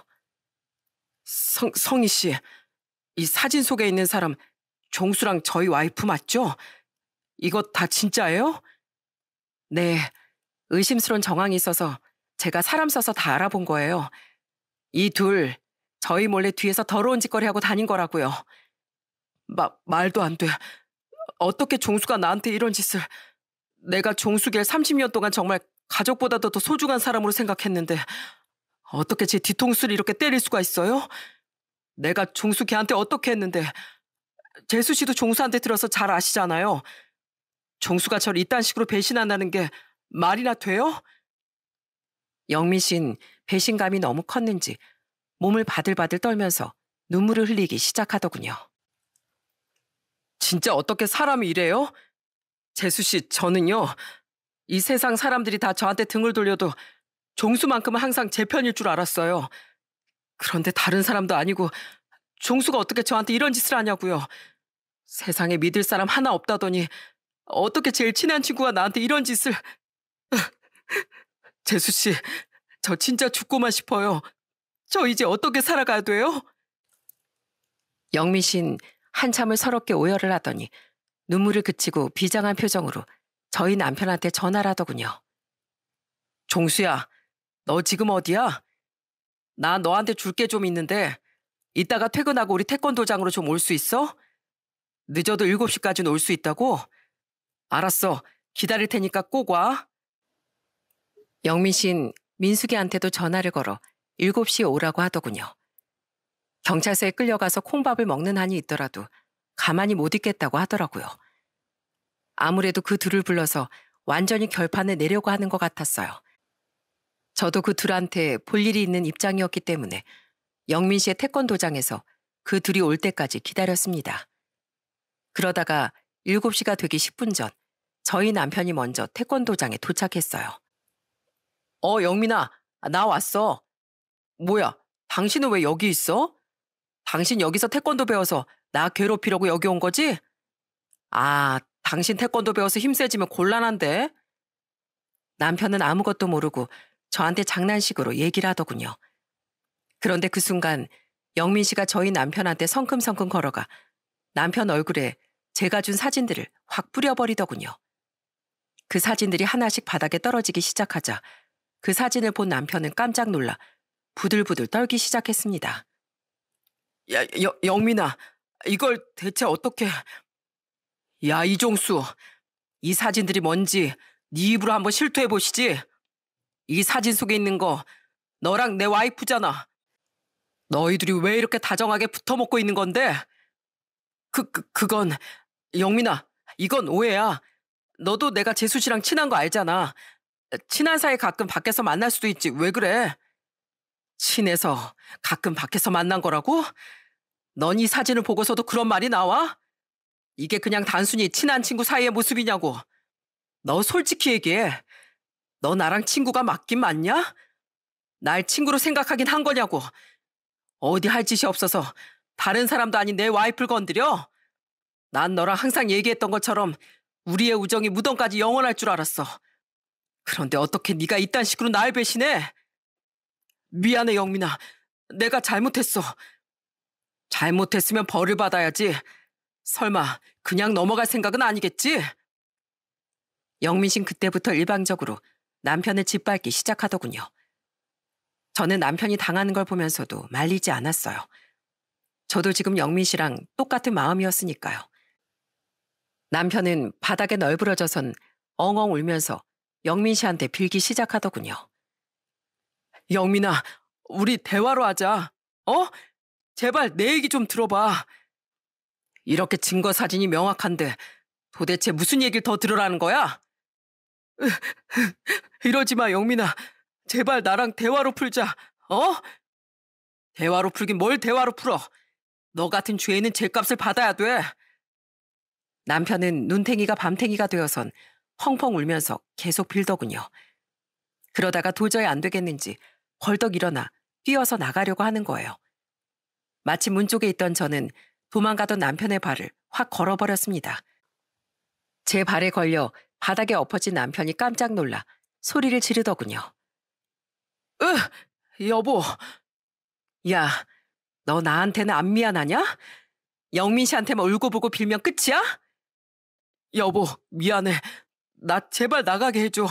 성희 씨, 이 사진 속에 있는 사람 종수랑 저희 와이프 맞죠? 이거 다 진짜예요? 네, 의심스러운 정황이 있어서 제가 사람 써서 다 알아본 거예요. 이 둘, 저희 몰래 뒤에서 더러운 짓거리 하고 다닌 거라고요. 말도 안 돼. 어떻게 종수가 나한테 이런 짓을... 내가 종수길 30년 동안 정말 가족보다도 더 소중한 사람으로 생각했는데 어떻게 제 뒤통수를 이렇게 때릴 수가 있어요? 내가 종수 걔한테 어떻게 했는데... 재수 씨도 종수한테 들어서 잘 아시잖아요. 종수가 저를 이딴 식으로 배신한다는 게 말이나 돼요? 영민 씨는 배신감이 너무 컸는지 몸을 바들바들 떨면서 눈물을 흘리기 시작하더군요. 진짜 어떻게 사람이 이래요? 재수 씨, 저는요, 이 세상 사람들이 다 저한테 등을 돌려도 종수만큼은 항상 제 편일 줄 알았어요. 그런데 다른 사람도 아니고 종수가 어떻게 저한테 이런 짓을 하냐고요. 세상에 믿을 사람 하나 없다더니 어떻게 제일 친한 친구가 나한테 이런 짓을... 재수 씨, 저 진짜 죽고만 싶어요. 저 이제 어떻게 살아가야 돼요? 영민 씨는 한참을 서럽게 오열을 하더니 눈물을 그치고 비장한 표정으로 저희 남편한테 전화를 하더군요. 종수야, 너 지금 어디야? 나 너한테 줄 게 좀 있는데 이따가 퇴근하고 우리 태권도장으로 좀 올 수 있어? 늦어도 7시까지는 올 수 있다고? 알았어. 기다릴 테니까 꼭 와. 영민 씨는 민숙이한테도 전화를 걸어 7시에 오라고 하더군요. 경찰서에 끌려가서 콩밥을 먹는 한이 있더라도 가만히 못 있겠다고 하더라고요. 아무래도 그 둘을 불러서 완전히 결판을 내려고 하는 것 같았어요. 저도 그 둘한테 볼 일이 있는 입장이었기 때문에 영민 씨의 태권도장에서 그 둘이 올 때까지 기다렸습니다. 그러다가 7시가 되기 10분 전 저희 남편이 먼저 태권도장에 도착했어요. 영민아, 나 왔어. 뭐야, 당신은 왜 여기 있어? 당신 여기서 태권도 배워서 나 괴롭히려고 여기 온 거지? 아, 당신 태권도 배워서 힘세지면 곤란한데? 남편은 아무것도 모르고 저한테 장난식으로 얘기를 하더군요. 그런데 그 순간 영민 씨가 저희 남편한테 성큼성큼 걸어가 남편 얼굴에 제가 준 사진들을 확 뿌려버리더군요. 그 사진들이 하나씩 바닥에 떨어지기 시작하자 그 사진을 본 남편은 깜짝 놀라 부들부들 떨기 시작했습니다. 야, 영민아, 이걸 대체 어떻게... 야, 이종수, 이 사진들이 뭔지 네 입으로 한번 실토해보시지. 이 사진 속에 있는 거 너랑 내 와이프잖아. 너희들이 왜 이렇게 다정하게 붙어먹고 있는 건데? 그건... 영민아, 이건 오해야. 너도 내가 재수 씨랑 친한 거 알잖아. 친한 사이 가끔 밖에서 만날 수도 있지. 왜 그래? 친해서 가끔 밖에서 만난 거라고? 넌 이 사진을 보고서도 그런 말이 나와? 이게 그냥 단순히 친한 친구 사이의 모습이냐고. 너 솔직히 얘기해. 너 나랑 친구가 맞긴 맞냐? 날 친구로 생각하긴 한 거냐고. 어디 할 짓이 없어서 다른 사람도 아닌 내 와이프를 건드려? 난 너랑 항상 얘기했던 것처럼 우리의 우정이 무덤까지 영원할 줄 알았어. 그런데 어떻게 네가 이딴 식으로 날 배신해? 미안해, 영민아. 내가 잘못했어. 잘못했으면 벌을 받아야지. 설마 그냥 넘어갈 생각은 아니겠지? 영민 씨는 그때부터 일방적으로 남편을 짓밟기 시작하더군요. 저는 남편이 당하는 걸 보면서도 말리지 않았어요. 저도 지금 영민 씨랑 똑같은 마음이었으니까요. 남편은 바닥에 널브러져선 엉엉 울면서 영민 씨한테 빌기 시작하더군요. 영민아, 우리 대화로 하자. 제발 내 얘기 좀 들어봐. 이렇게 증거 사진이 명확한데 도대체 무슨 얘기를 더 들으라는 거야? 이러지 마, 영민아. 제발 나랑 대화로 풀자. 대화로 풀긴 뭘 대화로 풀어. 너 같은 죄인은 죄값을 받아야 돼. 남편은 눈탱이가 밤탱이가 되어선 펑펑 울면서 계속 빌더군요. 그러다가 도저히 안 되겠는지 벌떡 일어나 뛰어서 나가려고 하는 거예요. 마침 문 쪽에 있던 저는 도망가던 남편의 발을 확 걸어버렸습니다. 제 발에 걸려 바닥에 엎어진 남편이 깜짝 놀라 소리를 지르더군요. 여보. 야, 너 나한테는 안 미안하냐? 영민 씨한테만 울고불고 빌면 끝이야? 여보, 미안해. 나 제발 나가게 해줘.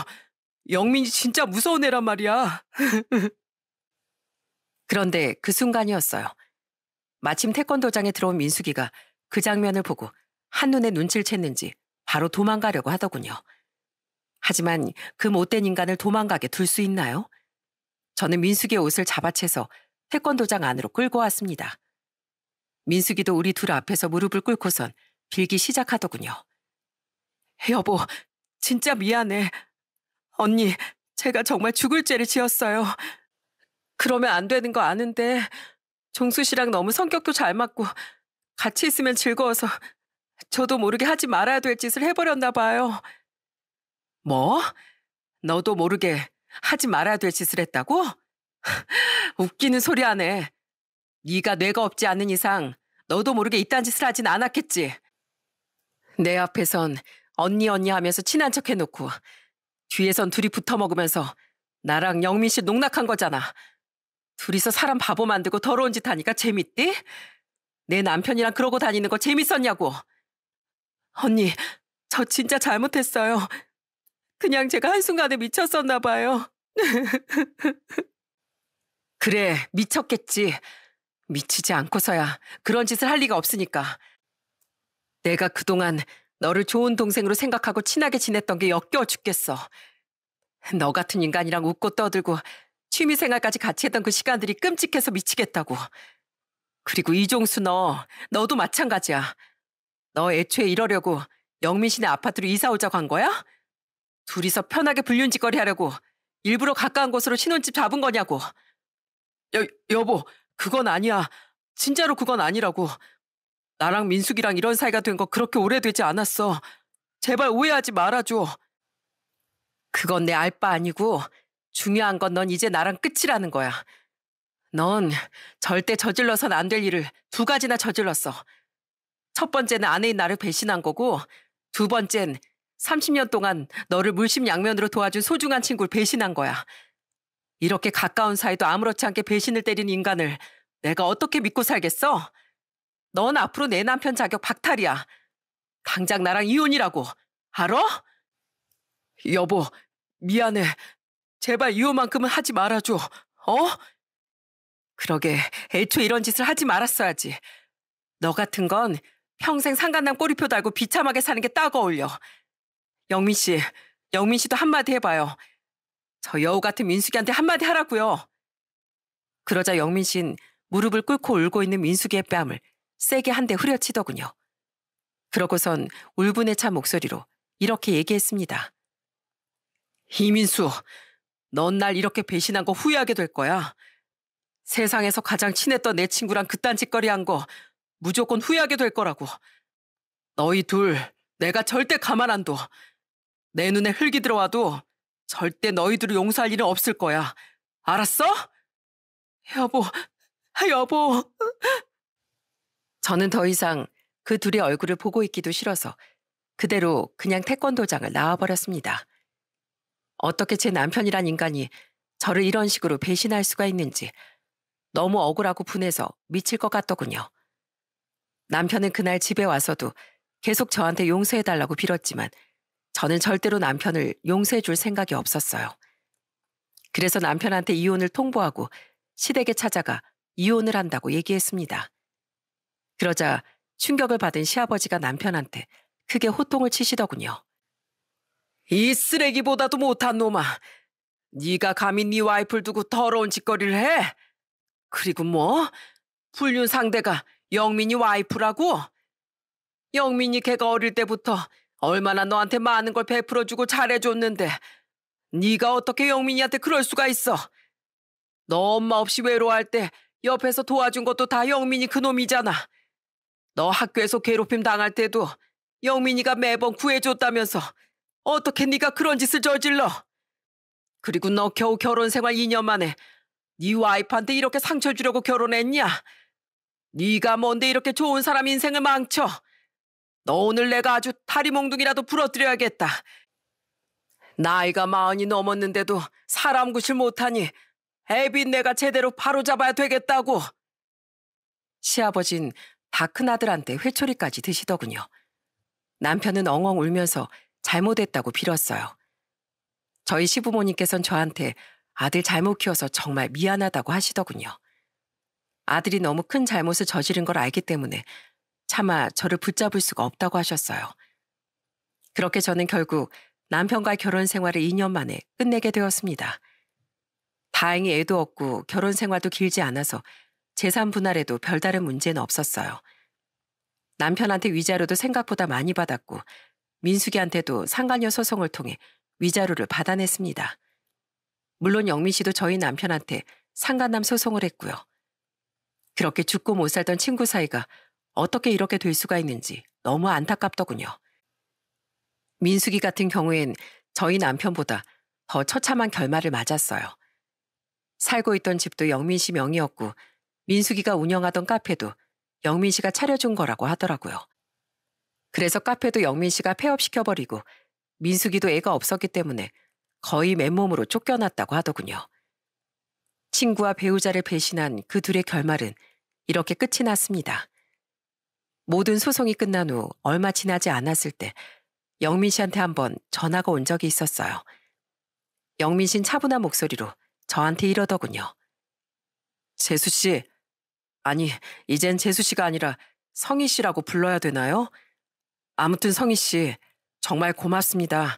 영민이 진짜 무서운 애란 말이야. 그런데 그 순간이었어요. 마침 태권도장에 들어온 민숙이가 그 장면을 보고 한눈에 눈치를 챘는지 바로 도망가려고 하더군요. 하지만 그 못된 인간을 도망가게 둘 수 있나요? 저는 민숙이의 옷을 잡아채서 태권도장 안으로 끌고 왔습니다. 민숙이도 우리 둘 앞에서 무릎을 꿇고선 빌기 시작하더군요. 여보, 진짜 미안해. 언니, 제가 정말 죽을 죄를 지었어요. 그러면 안 되는 거 아는데 종수 씨랑 너무 성격도 잘 맞고 같이 있으면 즐거워서 저도 모르게 하지 말아야 될 짓을 해버렸나 봐요. 뭐? 너도 모르게 하지 말아야 될 짓을 했다고? 웃기는 소리 하네. 네가 뇌가 없지 않은 이상 너도 모르게 이딴 짓을 하진 않았겠지. 내 앞에선 언니 하면서 친한 척 해놓고 뒤에선 둘이 붙어먹으면서 나랑 영민 씨 농락한 거잖아. 둘이서 사람 바보 만들고 더러운 짓 하니까 재밌디? 내 남편이랑 그러고 다니는 거 재밌었냐고. 언니, 저 진짜 잘못했어요. 그냥 제가 한순간에 미쳤었나 봐요. 그래, 미쳤겠지. 미치지 않고서야 그런 짓을 할 리가 없으니까. 내가 그동안 너를 좋은 동생으로 생각하고 친하게 지냈던 게 역겨워 죽겠어. 너 같은 인간이랑 웃고 떠들고 취미생활까지 같이 했던 그 시간들이 끔찍해서 미치겠다고. 그리고 이종수 너도 마찬가지야. 너 애초에 이러려고 영민 씨네 아파트로 이사 오자고 한 거야? 둘이서 편하게 불륜짓거리 하려고 일부러 가까운 곳으로 신혼집 잡은 거냐고. 여보, 그건 아니야. 진짜로 그건 아니라고. 나랑 민숙이랑 이런 사이가 된 거 그렇게 오래되지 않았어. 제발 오해하지 말아줘. 그건 내 알 바 아니고 중요한 건 넌 이제 나랑 끝이라는 거야. 넌 절대 저질러선 안 될 일을 두 가지나 저질렀어. 첫 번째는 아내인 나를 배신한 거고 두 번째는 30년 동안 너를 물심양면으로 도와준 소중한 친구를 배신한 거야. 이렇게 가까운 사이도 아무렇지 않게 배신을 때린 인간을 내가 어떻게 믿고 살겠어? 넌 앞으로 내 남편 자격 박탈이야. 당장 나랑 이혼이라고. 알아? 여보, 미안해. 제발 이혼만큼은 하지 말아줘. 어? 그러게 애초에 이런 짓을 하지 말았어야지. 너 같은 건 평생 상간남 꼬리표 달고 비참하게 사는 게 딱 어울려. 영민 씨도 한마디 해봐요. 저 여우 같은 민숙이한테 한마디 하라고요. 그러자 영민 씨는 무릎을 꿇고 울고 있는 민숙이의 뺨을 세게 한 대 후려치더군요. 그러고선 울분에 찬 목소리로 이렇게 얘기했습니다. 이민수, 넌 날 이렇게 배신한 거 후회하게 될 거야. 세상에서 가장 친했던 내 친구랑 그딴 짓거리 한 거 무조건 후회하게 될 거라고. 너희 둘 내가 절대 가만 안 둬. 내 눈에 흙이 들어와도 절대 너희들을 용서할 일은 없을 거야. 알았어? 여보. 저는 더 이상 그 둘의 얼굴을 보고 있기도 싫어서 그대로 그냥 태권도장을 나와버렸습니다. 어떻게 제 남편이란 인간이 저를 이런 식으로 배신할 수가 있는지 너무 억울하고 분해서 미칠 것 같더군요. 남편은 그날 집에 와서도 계속 저한테 용서해달라고 빌었지만 저는 절대로 남편을 용서해줄 생각이 없었어요. 그래서 남편한테 이혼을 통보하고 시댁에 찾아가 이혼을 한다고 얘기했습니다. 그러자 충격을 받은 시아버지가 남편한테 크게 호통을 치시더군요. 이 쓰레기보다도 못한 놈아. 네가 감히 네 와이프를 두고 더러운 짓거리를 해? 그리고 뭐? 불륜 상대가 영민이 와이프라고? 영민이 걔가 어릴 때부터 얼마나 너한테 많은 걸 베풀어주고 잘해줬는데 네가 어떻게 영민이한테 그럴 수가 있어? 너 엄마 없이 외로워할 때 옆에서 도와준 것도 다 영민이 그놈이잖아. 너 학교에서 괴롭힘 당할 때도 영민이가 매번 구해줬다면서 어떻게 네가 그런 짓을 저질러? 그리고 너 겨우 결혼 생활 2년 만에 네 와이프한테 이렇게 상처 주려고 결혼했냐? 네가 뭔데 이렇게 좋은 사람 인생을 망쳐? 너 오늘 내가 아주 다리몽둥이라도 부러뜨려야겠다. 나이가 40이 넘었는데도 사람 구실 못하니 애비 내가 제대로 바로잡아야 되겠다고. 시아버진 다 큰아들한테 회초리까지 드시더군요. 남편은 엉엉 울면서 잘못했다고 빌었어요. 저희 시부모님께서는 저한테 아들 잘못 키워서 정말 미안하다고 하시더군요. 아들이 너무 큰 잘못을 저지른 걸 알기 때문에 차마 저를 붙잡을 수가 없다고 하셨어요. 그렇게 저는 결국 남편과의 결혼 생활을 2년 만에 끝내게 되었습니다. 다행히 애도 없고 결혼 생활도 길지 않아서 재산 분할에도 별다른 문제는 없었어요. 남편한테 위자료도 생각보다 많이 받았고 민숙이한테도 상간녀 소송을 통해 위자료를 받아냈습니다. 물론 영민 씨도 저희 남편한테 상간남 소송을 했고요. 그렇게 죽고 못 살던 친구 사이가 어떻게 이렇게 될 수가 있는지 너무 안타깝더군요. 민숙이 같은 경우엔 저희 남편보다 더 처참한 결말을 맞았어요. 살고 있던 집도 영민 씨 명의였고 민숙이가 운영하던 카페도 영민 씨가 차려준 거라고 하더라고요. 그래서 카페도 영민 씨가 폐업시켜버리고 민숙이도 애가 없었기 때문에 거의 맨몸으로 쫓겨났다고 하더군요. 친구와 배우자를 배신한 그 둘의 결말은 이렇게 끝이 났습니다. 모든 소송이 끝난 후 얼마 지나지 않았을 때 영민 씨한테 한번 전화가 온 적이 있었어요. 영민 씨는 차분한 목소리로 저한테 이러더군요. 재수 씨, 아니 이젠 재수 씨가 아니라 성희 씨라고 불러야 되나요? 아무튼 성희 씨, 정말 고맙습니다.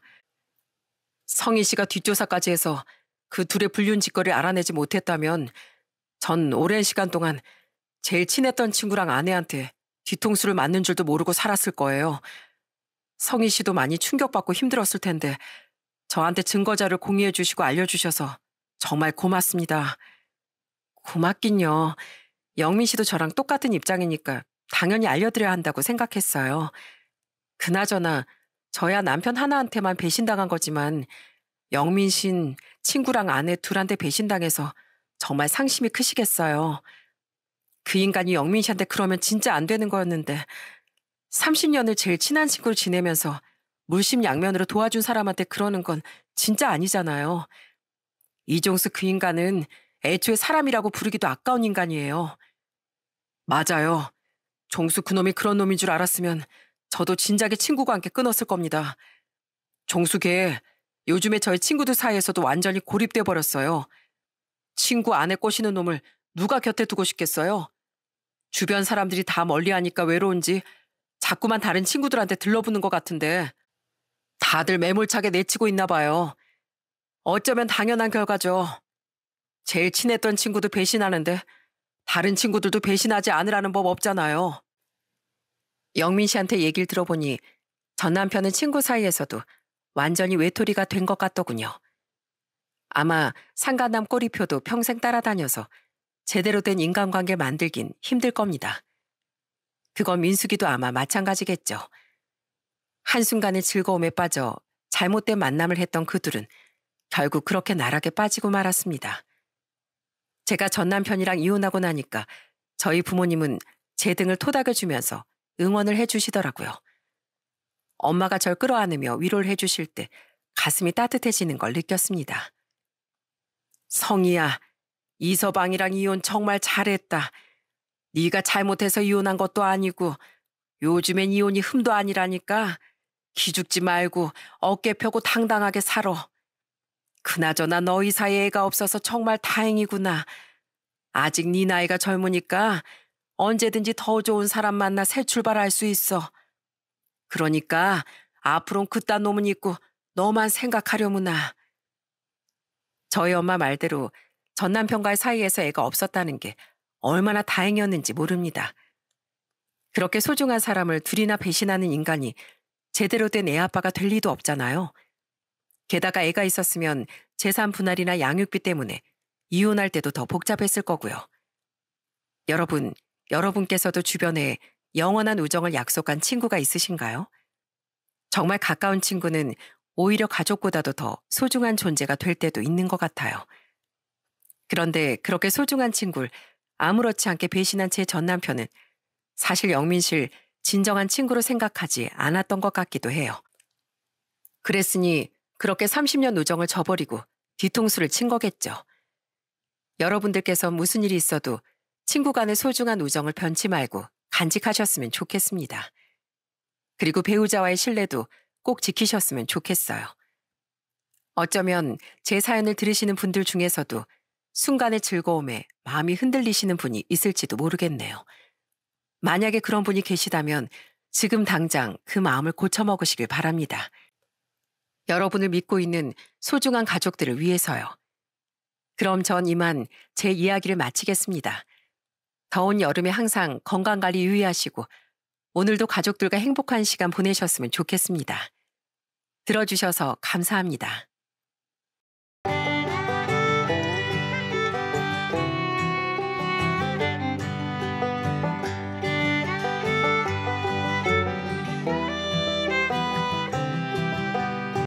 성희 씨가 뒷조사까지 해서 그 둘의 불륜 짓거리를 알아내지 못했다면 전 오랜 시간 동안 제일 친했던 친구랑 아내한테 뒤통수를 맞는 줄도 모르고 살았을 거예요. 성희 씨도 많이 충격받고 힘들었을 텐데 저한테 증거자를 공유해 주시고 알려주셔서 정말 고맙습니다. 고맙긴요. 영민 씨도 저랑 똑같은 입장이니까 당연히 알려드려야 한다고 생각했어요. 그나저나 저야 남편 하나한테만 배신당한 거지만 영민 씨는 친구랑 아내 둘한테 배신당해서 정말 상심이 크시겠어요. 그 인간이 영민 씨한테 그러면 진짜 안 되는 거였는데 30년을 제일 친한 친구로 지내면서 물심양면으로 도와준 사람한테 그러는 건 진짜 아니잖아요. 이종수 그 인간은 애초에 사람이라고 부르기도 아까운 인간이에요. 맞아요. 종수 그놈이 그런 놈인 줄 알았으면 저도 진작에 친구가 함께 끊었을 겁니다. 종수 걔 요즘에 저희 친구들 사이에서도 완전히 고립돼 버렸어요. 친구 안에 꼬시는 놈을 누가 곁에 두고 싶겠어요? 주변 사람들이 다 멀리하니까 외로운지 자꾸만 다른 친구들한테 들러붙는 것 같은데 다들 매몰차게 내치고 있나 봐요. 어쩌면 당연한 결과죠. 제일 친했던 친구도 배신하는데 다른 친구들도 배신하지 않으라는 법 없잖아요. 영민 씨한테 얘기를 들어보니 전 남편은 친구 사이에서도 완전히 외톨이가 된 것 같더군요. 아마 상간남 꼬리표도 평생 따라다녀서 제대로 된 인간관계 만들긴 힘들 겁니다. 그건 민숙이도 아마 마찬가지겠죠. 한순간의 즐거움에 빠져 잘못된 만남을 했던 그들은 결국 그렇게 나락에 빠지고 말았습니다. 제가 전 남편이랑 이혼하고 나니까 저희 부모님은 제 등을 토닥여주면서 응원을 해주시더라고요. 엄마가 절 끌어안으며 위로를 해주실 때 가슴이 따뜻해지는 걸 느꼈습니다. 성희야, 이서방이랑 이혼 정말 잘했다. 네가 잘못해서 이혼한 것도 아니고 요즘엔 이혼이 흠도 아니라니까 기죽지 말고 어깨 펴고 당당하게 살아. 그나저나 너희 사이에 애가 없어서 정말 다행이구나. 아직 네 나이가 젊으니까 언제든지 더 좋은 사람 만나 새 출발할 수 있어. 그러니까 앞으론 그딴 놈은 있고 너만 생각하려무나. 저희 엄마 말대로 전 남편과의 사이에서 애가 없었다는 게 얼마나 다행이었는지 모릅니다. 그렇게 소중한 사람을 둘이나 배신하는 인간이 제대로 된 애 아빠가 될 리도 없잖아요. 게다가 애가 있었으면 재산 분할이나 양육비 때문에 이혼할 때도 더 복잡했을 거고요. 여러분께서도 주변에 영원한 우정을 약속한 친구가 있으신가요? 정말 가까운 친구는 오히려 가족보다도 더 소중한 존재가 될 때도 있는 것 같아요. 그런데 그렇게 소중한 친구를 아무렇지 않게 배신한 제 전 남편은 사실 영민 씨를 진정한 친구로 생각하지 않았던 것 같기도 해요. 그랬으니 그렇게 30년 우정을 저버리고 뒤통수를 친 거겠죠. 여러분들께서 무슨 일이 있어도 친구 간의 소중한 우정을 변치 말고 간직하셨으면 좋겠습니다. 그리고 배우자와의 신뢰도 꼭 지키셨으면 좋겠어요. 어쩌면 제 사연을 들으시는 분들 중에서도 순간의 즐거움에 마음이 흔들리시는 분이 있을지도 모르겠네요. 만약에 그런 분이 계시다면 지금 당장 그 마음을 고쳐먹으시길 바랍니다. 여러분을 믿고 있는 소중한 가족들을 위해서요. 그럼 전 이만 제 이야기를 마치겠습니다. 더운 여름에 항상 건강관리 유의하시고 오늘도 가족들과 행복한 시간 보내셨으면 좋겠습니다. 들어주셔서 감사합니다.